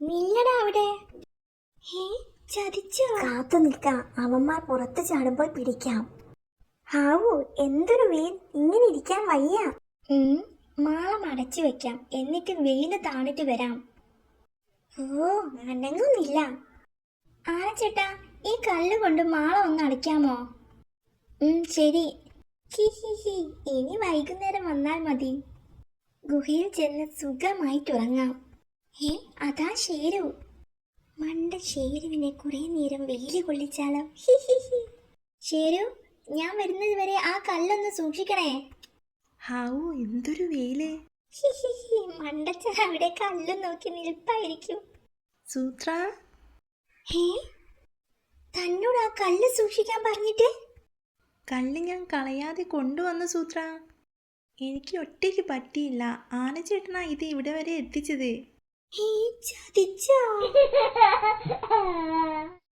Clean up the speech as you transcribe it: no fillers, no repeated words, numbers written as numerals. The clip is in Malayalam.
നില്ലടാ അവിടെ. ഹേ, ചതിച്ചോ? കാത്തു നിൽക്കാം, അവന്മാർ പുറത്ത് ചാടുമ്പോൾ പിടിക്കാം. ഹാവു, എന്തൊരു വെയിൽ, ഇങ്ങനെ ഇരിക്കാൻ വയ്യ. മാളം അടച്ചു വെക്കാം, എന്നിട്ട് വെയില് താണിട്ട് വരാം. ഓ, അനങ്ങുന്നില്ല. ആനച്ചേട്ടാ, ഈ കല്ല് കൊണ്ട് മാളം ഒന്ന് അടയ്ക്കാമോ? ശരി. ഹിഹിഹി, ഇനി വൈകുന്നേരം വന്നാൽ മതി. ഗുഹയിൽ ചെന്ന് സുഖമായിട്ടുറങ്ങാം. അതാ ശേരു. മണ്ട ശേരുവിനെ കുറെ നേരം വെയില് കൊള്ളിച്ചാലോ. ഹിഹിഹി. ശേരു, ഞാൻ വരുന്നത് വരെ ആ കല്ലൊന്ന് സൂക്ഷിക്കണേ. ഹാവു, എന്തൊരു വെയില്. ഹിഹിഹി, മണ്ടച്ചൻ അവിടെ കല്ല് നോക്കി നിൽപ്പായിരിക്കും. സൂത്ര, തന്നോട് ആ കല്ല് സൂക്ഷിക്കാൻ പറഞ്ഞിട്ട്? കല്ല് ഞാൻ കളയാതെ കൊണ്ടുവന്നു സൂത്ര. എനിക്ക് ഒറ്റയ്ക്ക് പറ്റിയില്ല. ആനച്ചേട്ടനാ ഇത് ഇവിടെ വരെ എത്തിച്ചത്. ചതിച്ചോ?